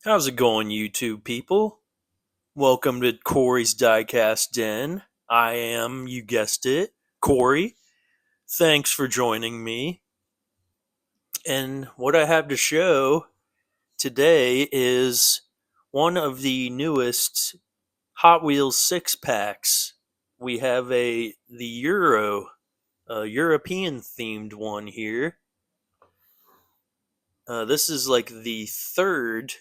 How's it going, YouTube people? Welcome to Corey's DieCast Den. I am, you guessed it, Corey. Thanks for joining me. And what I have to show today is one of the newest Hot Wheels six packs. We have the European themed one here. This is like the third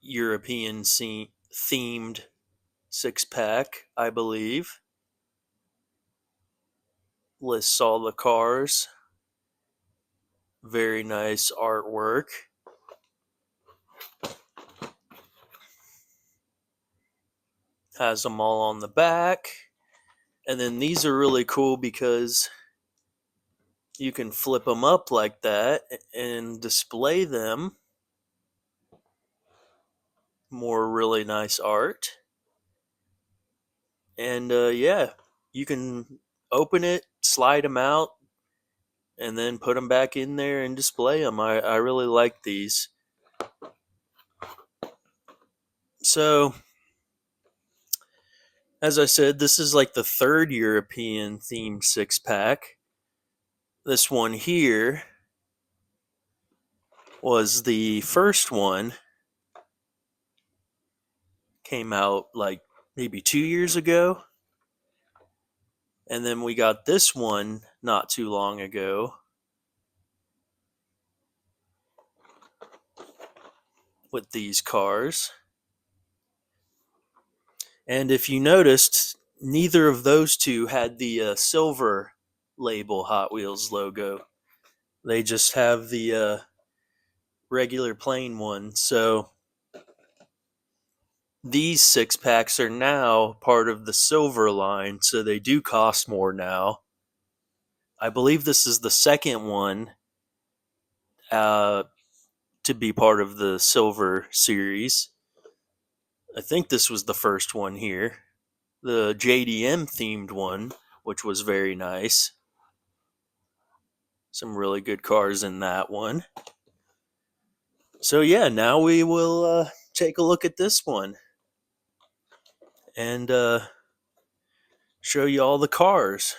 European themed six pack, I believe. Lists all the cars. Very nice artwork. Has them all on the back. And then these are really cool because you can flip them up like that and display them. More really nice art. And yeah, you can open it, slide them out, and then put them back in there and display them. I really like these. So, as I said, this is like the third European themed six pack. This one here was the first one. Came out like maybe 2 years ago. And then we got this one not too long ago with these cars. And if you noticed, neither of those two had the silver label Hot Wheels logo. They just have the regular plain one. So these six packs are now part of the silver line, so they do cost more now. I believe this is the second one uh, to be part of the silver series. I think this was the first one here, the JDM themed one, which was very nice. Some really good cars in that one. So yeah, now we will take a look at this one and show you all the cars.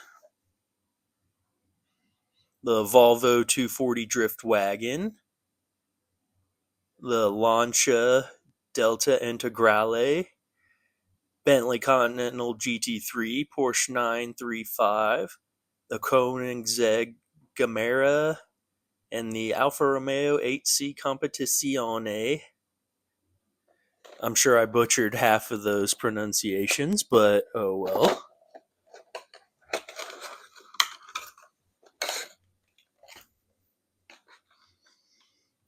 The Volvo 240 Drift Wagon, the Lancia Delta Integrale, Bentley Continental GT3, Porsche 935, the Koenigsegg Gamera, and the Alfa Romeo 8C Competizione. I'm sure I butchered half of those pronunciations, but oh well.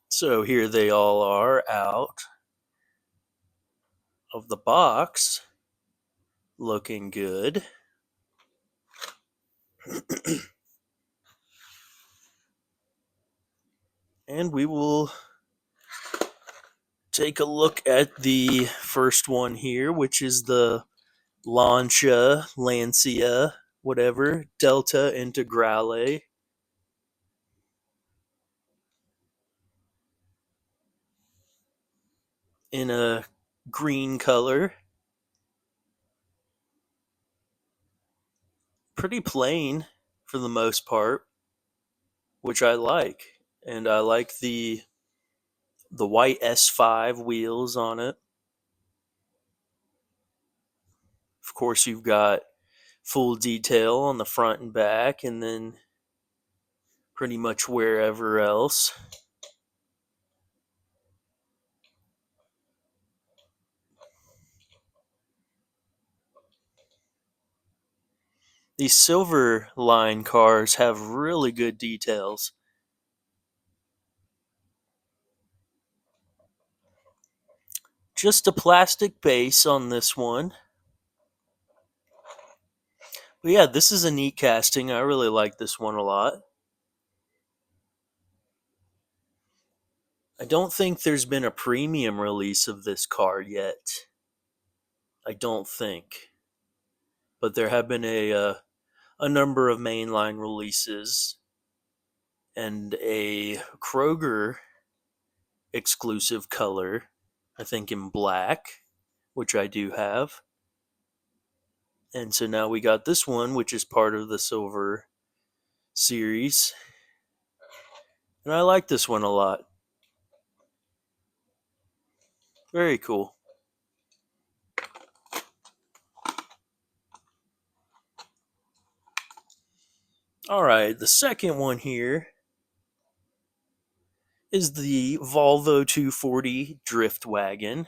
So here they all are out of the box, looking good. And we will take a look at the first one here, which is the Lancia, whatever, Delta Integrale. In a green color. Pretty plain for the most part, which I like. And I like the white S5 wheels on it. Of course, you've got full detail on the front and back, and then pretty much wherever else. These silver line cars have really good details. Just a plastic base on this one. But yeah, this is a neat casting. I really like this one a lot. I don't think there's been a premium release of this car yet. I don't think. But there have been a number of mainline releases, and a Kroger exclusive color, I think in black, which I do have. And so now we got this one, which is part of the silver series. And I like this one a lot. Very cool. All right, the second one here is the Volvo 240 Drift Wagon.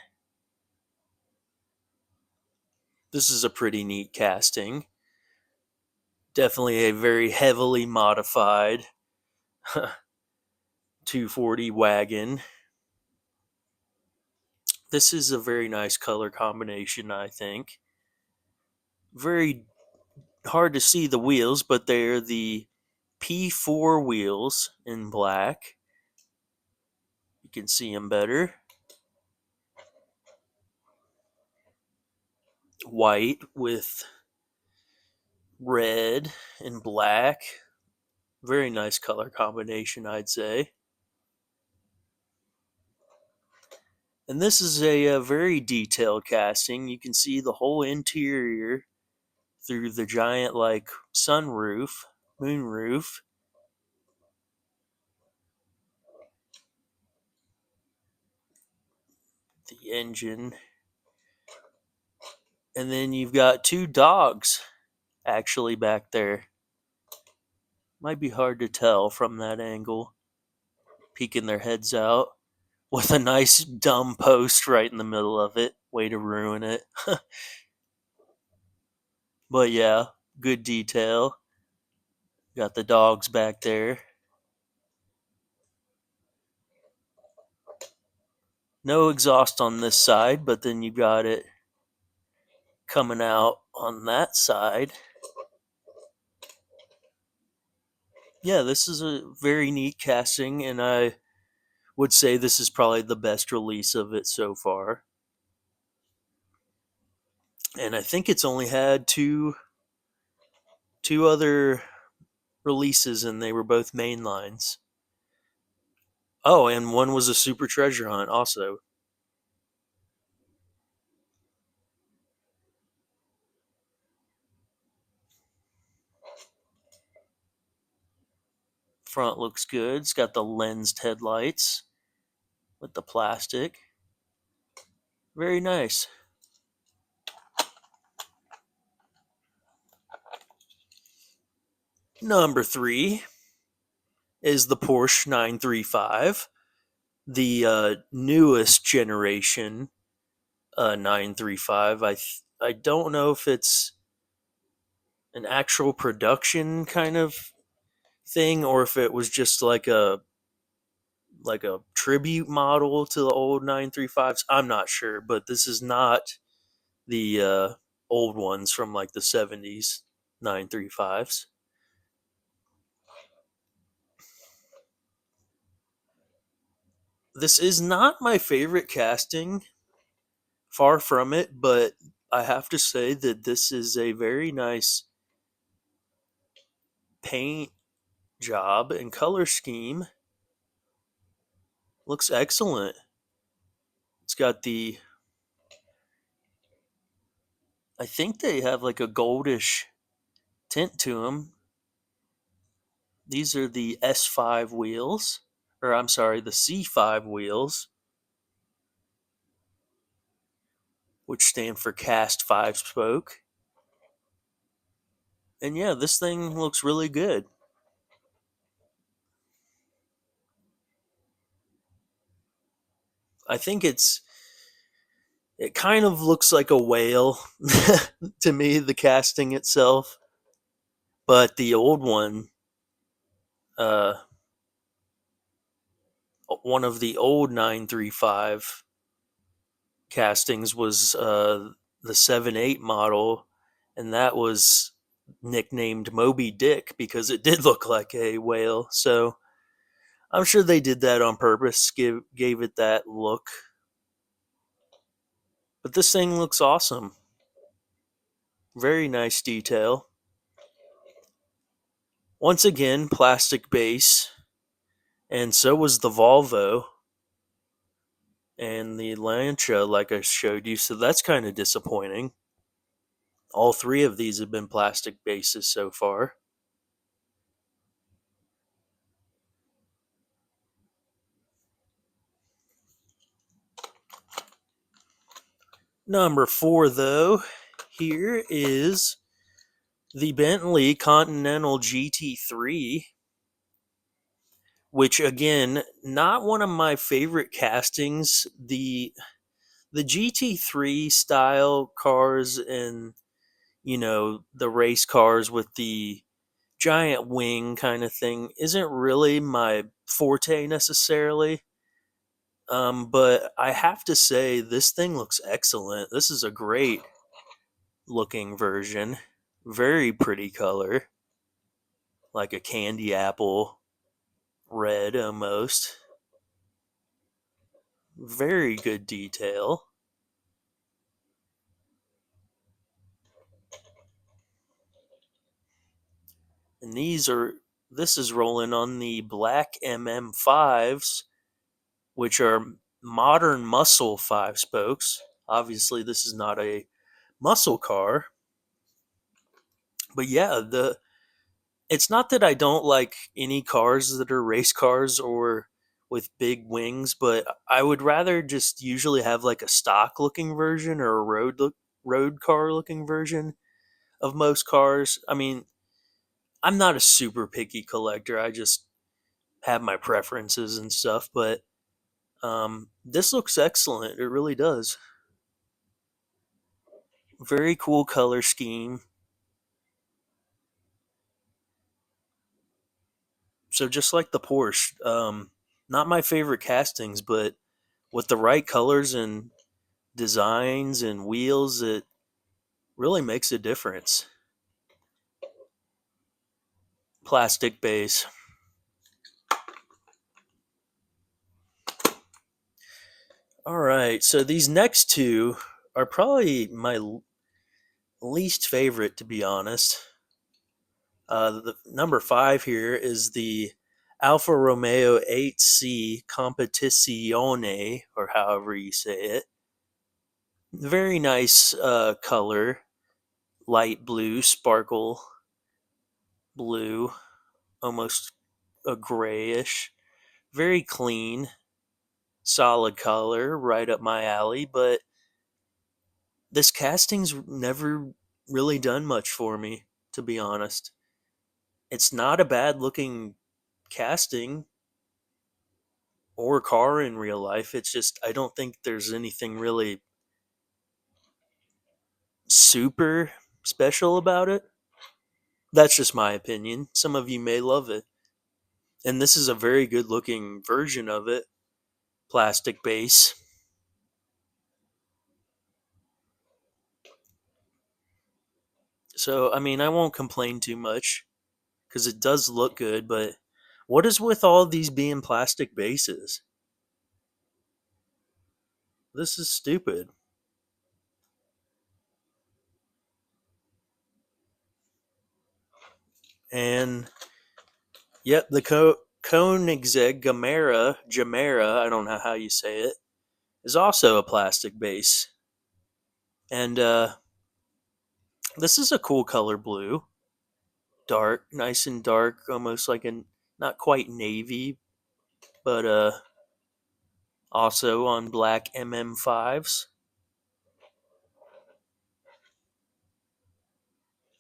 This is a pretty neat casting. Definitely a very heavily modified 240 wagon. This is a very nice color combination, I think. Very hard to see the wheels, but they're the P4 wheels in black. You can see them better. White with red and black. Very nice color combination, I'd say. And this is a very detailed casting. You can see the whole interior through the giant, like, sunroof, moonroof. The engine. And then you've got two dogs actually back there. Might be hard to tell from that angle. Peeking their heads out with a nice dumb post right in the middle of it. Way to ruin it. But yeah, good detail. Got the dogs back there. No exhaust on this side, but then you got it coming out on that side. Yeah, this is a very neat casting, and I would say this is probably the best release of it so far. And I think it's only had two other releases, and they were both mainlines. Oh, and one was a super treasure hunt also. Front looks good. It's got the lensed headlights with the plastic. Very nice. Number 3 is the Porsche 935, the newest generation 935. I don't know if it's an actual production kind of thing or if it was just like a tribute model to the old 935s. I'm not sure, but this is not the old ones from like the 70s 935s. This is not my favorite casting, far from it, but I have to say that this is a very nice paint job and color scheme. Looks excellent. It's got the, I think they have like a goldish tint to them. These are the S5 wheels, or I'm sorry, the C5 wheels, which stand for cast 5 spoke. And yeah, this thing looks really good. I think it kind of looks like a whale to me, the casting itself. But the old one, uh, one of the old 935 castings was the 7.8 model, and that was nicknamed Moby Dick because it did look like a whale. So I'm sure they did that on purpose, gave it that look. But this thing looks awesome. Very nice detail. Once again, plastic base, and so was the Volvo. and the Lancia, like I showed you, so that's kind of disappointing. All three of these have been plastic bases so far. Number four, though, here is the Bentley Continental GT3, which again, not one of my favorite castings. The GT3 style cars and the race cars with the giant wing kind of thing isn't really my forte necessarily. But I have to say, this thing looks excellent. This is a great looking version. Very pretty color, like a candy apple red almost. Very good detail. And this is rolling on the black MM5s, which are modern muscle five spokes. Obviously, this is not a muscle car, but yeah, the it's not that I don't like any cars that are race cars or with big wings, but I would rather just usually have like a stock looking version or a road car looking version of most cars. I mean, I'm not a super picky collector. I just have my preferences and stuff, but this looks excellent. It really does. Very cool color scheme. So just like the Porsche, not my favorite castings, but with the right colors and designs and wheels, it really makes a difference. Plastic base. All right, so these next two are probably my least favorite, to be honest. The number five here is the Alfa Romeo 8C Competizione, or however you say it. Very nice color, light blue, sparkle blue, almost a grayish. Very clean, solid color, right up my alley, but this casting's never really done much for me, to be honest. It's not a bad looking casting or car in real life. It's just I don't think there's anything really super special about it. That's just my opinion. Some of you may love it. And this is a very good looking version of it. Plastic base. So, I mean, I won't complain too much because it does look good, but what is with all these being plastic bases? This is stupid. And yep, the Koenigsegg Gemera, I don't know how you say it, is also a plastic base. And this is a cool color blue. Dark, nice and dark, almost like a not quite navy, but also on black MM5s.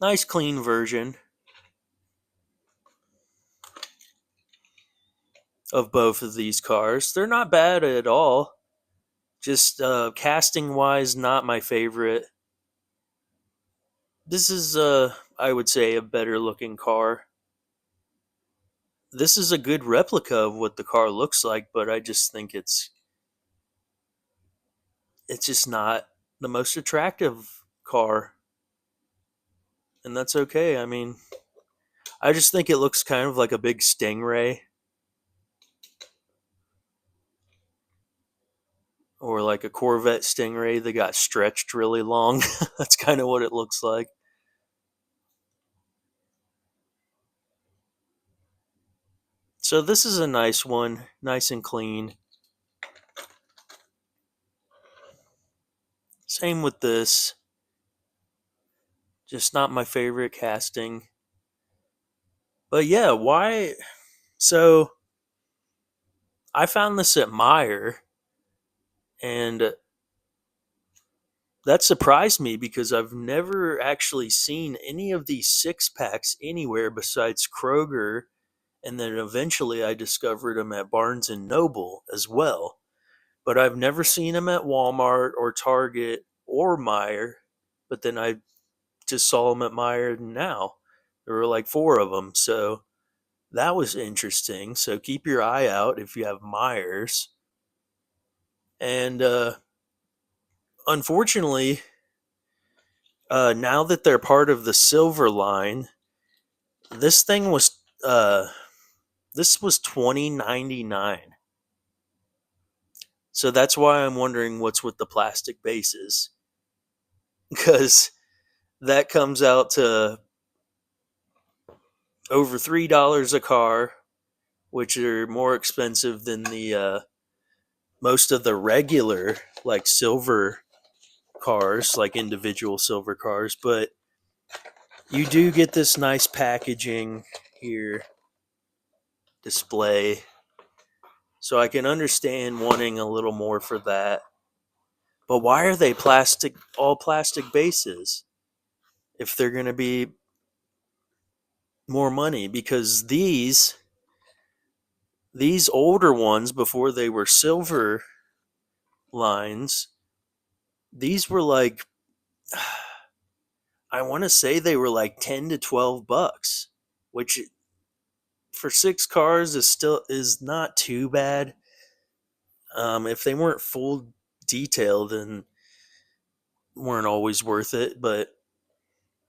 Nice clean version of both of these cars. They're not bad at all. Just casting wise, not my favorite. This is, I would say, a better looking car. This is a good replica of what the car looks like, but I just think it's just not the most attractive car, and that's okay. I mean, I just think it looks kind of like a big Stingray or like a Corvette Stingray that got stretched really long. That's kind of what it looks like. So this is a nice one, nice and clean. Same with this. Just not my favorite casting. But yeah, why? So I found this at Meyer, and that surprised me because I've never actually seen any of these six packs anywhere besides Kroger, and then eventually I discovered them at Barnes and Noble as well. But I've never seen them at Walmart or Target or Meyer. But then I just saw them at Meyer now. There were like four of them, so that was interesting. So keep your eye out if you have Myers. And unfortunately, now that they're part of the silver line, this thing was this was $20.99. So that's why I'm wondering what's with the plastic bases, because that comes out to over $3 a car, which are more expensive than the most of the regular like silver cars, like individual silver cars. But you do get this nice packaging here, display. So I can understand wanting a little more for that. But why are they all plastic bases if they're going to be more money? Because these older ones before they were silver lines, these were like I want to say they were like 10 to 12 bucks, which for six cars is not too bad. If they weren't full detail, then weren't always worth it. But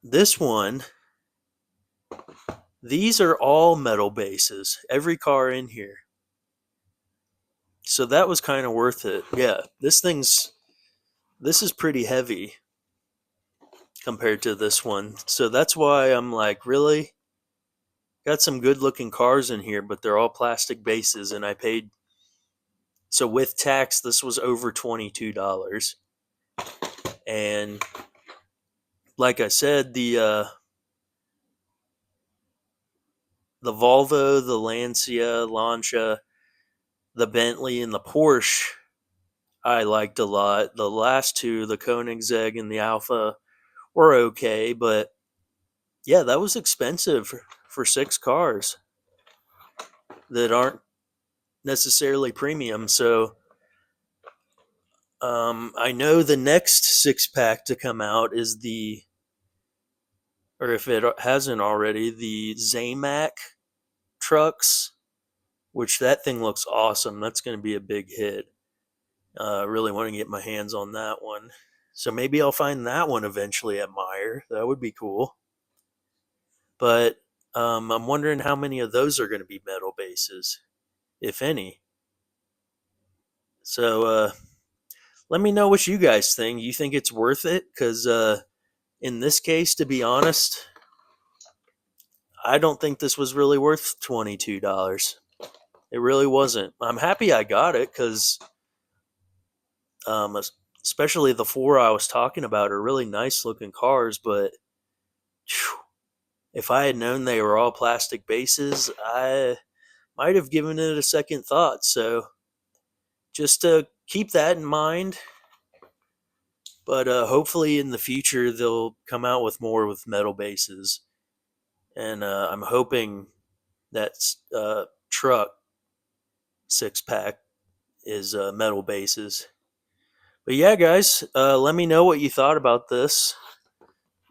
this one, these are all metal bases, every car in here. So that was kind of worth it. Yeah, this is pretty heavy compared to this one. So that's why I'm like, really? Got some good looking cars in here, but they're all plastic bases, and I paid. So with tax, this was over $22. And like I said, the Volvo, the Lancia, the Bentley, and the Porsche, I liked a lot. The last two, the Koenigsegg and the Alpha, were okay, but yeah, that was expensive for six cars that aren't necessarily premium. So I know the next six pack to come out is or if it hasn't already, the Zamac trucks, which that thing looks awesome. That's going to be a big hit. I really want to get my hands on that one. So maybe I'll find that one eventually at Meyer. That would be cool. But I'm wondering how many of those are going to be metal bases, if any. So let me know what you guys think. You think it's worth it? Because in this case, to be honest, I don't think this was really worth $22. It really wasn't. I'm happy I got it because, um, especially the four I was talking about are really nice looking cars. But whew, if I had known they were all plastic bases, I might have given it a second thought. So just to keep that in mind. But hopefully in the future they'll come out with more with metal bases, and I'm hoping that truck six pack is metal bases. But yeah, guys, let me know what you thought about this,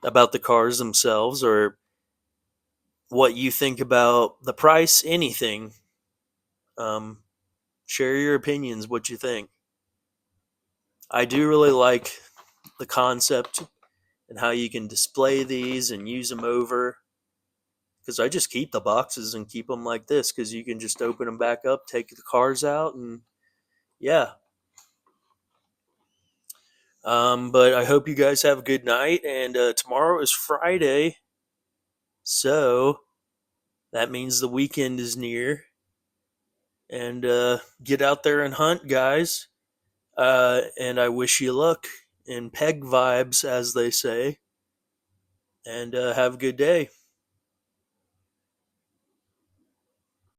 about the cars themselves, or what you think about the price, anything. Um, share your opinions, what you think. I do really like the concept and how you can display these and use them over. Because I just keep the boxes and keep them like this because you can just open them back up, take the cars out, and yeah. But I hope you guys have a good night. And tomorrow is Friday, so that means the weekend is near. And get out there and hunt, guys. And I wish you luck in peg vibes, as they say. And have a good day.